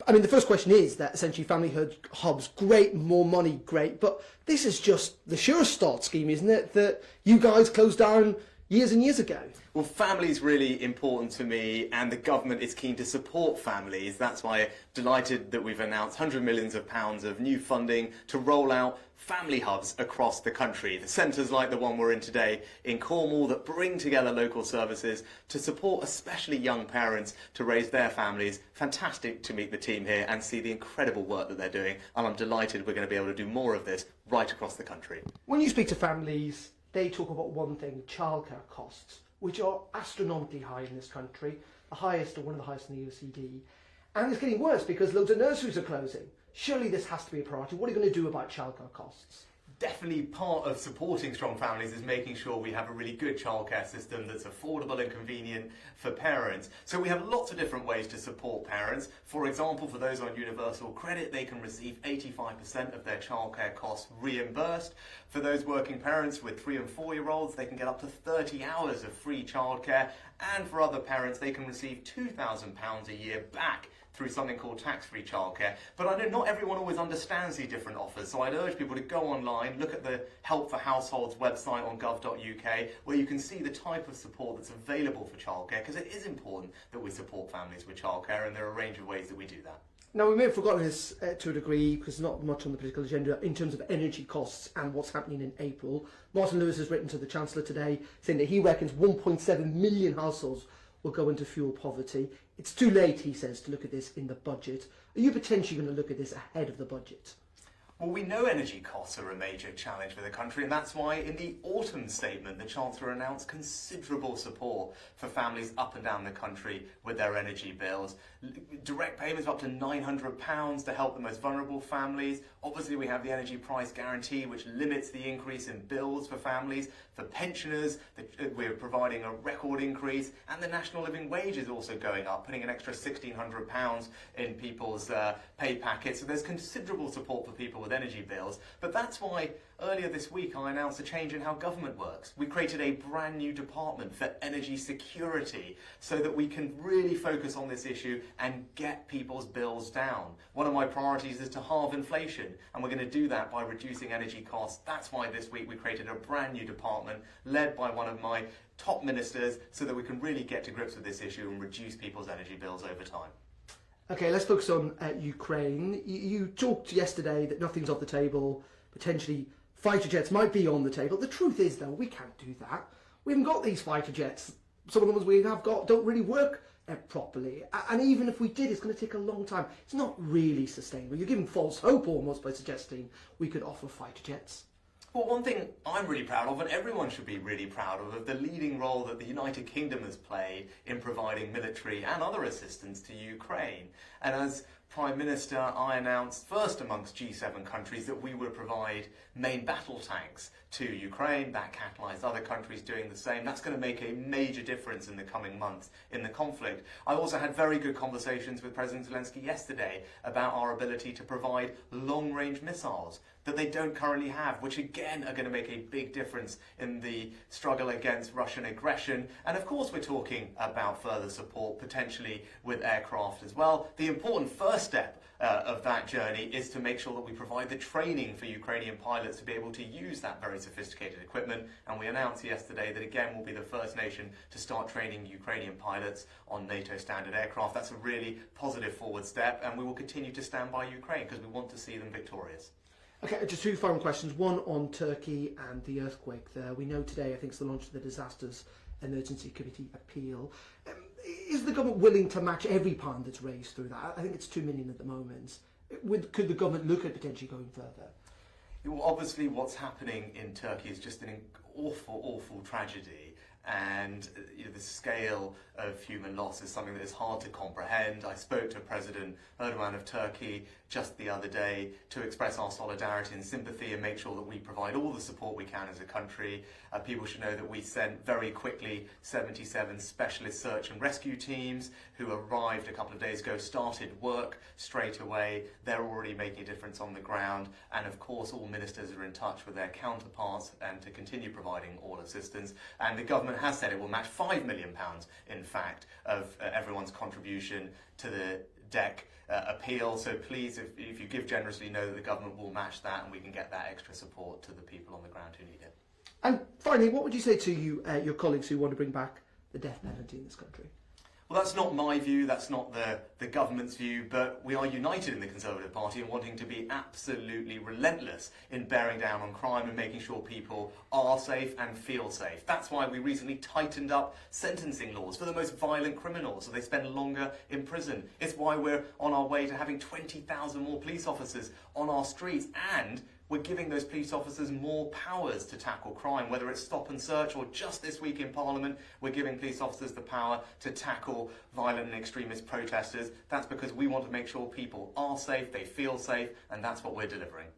I mean, the first question is that essentially family hubs, great, more money, great, but this is just the Sure Start scheme, isn't it, that you guys closed down years and years ago? Well, family's really important to me, and the government is keen to support families. That's why I'm delighted that we've announced hundreds of millions of pounds of new funding to roll out family hubs across the country. The centres like the one we're in today in Cornwall that bring together local services to support especially young parents to raise their families. Fantastic to meet the team here and see the incredible work that they're doing, and I'm delighted we're going to be able to do more of this right across the country. When you speak to families, they talk about one thing, childcare costs, which are astronomically high in this country, the highest or one of the highest in the OECD. And it's getting worse because loads of nurseries are closing. Surely this has to be a priority. What are you going to do about childcare costs? Definitely part of supporting strong families is making sure we have a really good childcare system that's affordable and convenient for parents. So we have lots of different ways to support parents. For example, for those on universal credit, they can receive 85% of their childcare costs reimbursed. For those working parents with 3 and 4-year-olds, they can get up to 30 hours of free childcare. And for other parents, they can receive £2,000 a year back through something called tax-free childcare. But I know not everyone always understands these different offers, so I'd urge people to go online, look at the Help for Households website on gov.uk, where you can see the type of support that's available for childcare, because it is important that we support families with childcare, and there are a range of ways that we do that. Now, we may have forgotten this to a degree, because not much on the political agenda, in terms of energy costs and what's happening in April. Martin Lewis has written to the Chancellor today, saying that he reckons 1.7 million households will go into fuel poverty. It's too late, he says, to look at this in the budget. Are you potentially going to look at this ahead of the budget? Well, we know energy costs are a major challenge for the country, and that's why in the autumn statement the Chancellor announced considerable support for families up and down the country with their energy bills. Direct payments of up to £900 to help the most vulnerable families. Obviously, we have the energy price guarantee, which limits the increase in bills for families. For pensioners, we're providing a record increase, and the national living wage is also going up, putting an extra £1,600 in people's pay packets. So there's considerable support for people with energy bills. But that's why earlier this week I announced a change in how government works. We created a brand new department for energy security so that we can really focus on this issue and get people's bills down. One of my priorities is to halve inflation, and we're going to do that by reducing energy costs. That's why this week we created a brand new department led by one of my top ministers so that we can really get to grips with this issue and reduce people's energy bills over time. Okay, let's focus on Ukraine. You talked yesterday that nothing's off the table, potentially fighter jets might be on the table. The truth is, though, we can't do that. We haven't got these fighter jets. Some of the ones we have got don't really work properly. And even if we did, it's going to take a long time. It's not really sustainable. You're giving false hope almost by suggesting we could offer fighter jets. Well, one thing I'm really proud of, and everyone should be really proud of the leading role that the United Kingdom has played in providing military and other assistance to Ukraine. And as Prime Minister, I announced first amongst G7 countries that we would provide main battle tanks to Ukraine. That catalysed other countries doing the same. That's going to make a major difference in the coming months in the conflict. I also had very good conversations with President Zelensky yesterday about our ability to provide long-range missiles that they don't currently have, which again are going to make a big difference in the struggle against Russian aggression. And of course we're talking about further support, potentially with aircraft as well. The important first step of that journey is to make sure that we provide the training for Ukrainian pilots to be able to use that very sophisticated equipment. And we announced yesterday that again we'll be the first nation to start training Ukrainian pilots on NATO standard aircraft. That's a really positive forward step, and we will continue to stand by Ukraine because we want to see them victorious. Okay, just two final questions. One on Turkey and the earthquake there. We know today, I think it's the launch of the Disasters Emergency Committee appeal. Is the government willing to match every pound that's raised through that? I think it's 2 million at the moment. Could the government look at potentially going further? Well, obviously what's happening in Turkey is just an awful, awful tragedy. And the scale of human loss is something that is hard to comprehend. I spoke to President Erdogan of Turkey just the other day to express our solidarity and sympathy and make sure that we provide all the support we can as a country. People should know that we sent very quickly 77 specialist search and rescue teams who arrived a couple of days ago, started work straight away. They're already making a difference on the ground. And of course, all ministers are in touch with their counterparts and to continue providing all assistance. And the government has said it will match £5 million, in fact, of everyone's contribution to the deck appeal. So please, if you give generously, know that the government will match that and we can get that extra support to the people on the ground who need it. And finally, what would you say to your colleagues who want to bring back the death penalty in this country? Well, that's not my view, that's not the government's view, but we are united in the Conservative Party in wanting to be absolutely relentless in bearing down on crime and making sure people are safe and feel safe. That's why we recently tightened up sentencing laws for the most violent criminals, so they spend longer in prison. It's why we're on our way to having 20,000 more police officers on our streets, and we're giving those police officers more powers to tackle crime, whether it's stop and search or just this week in Parliament, we're giving police officers the power to tackle violent and extremist protesters. That's because we want to make sure people are safe, they feel safe, and that's what we're delivering.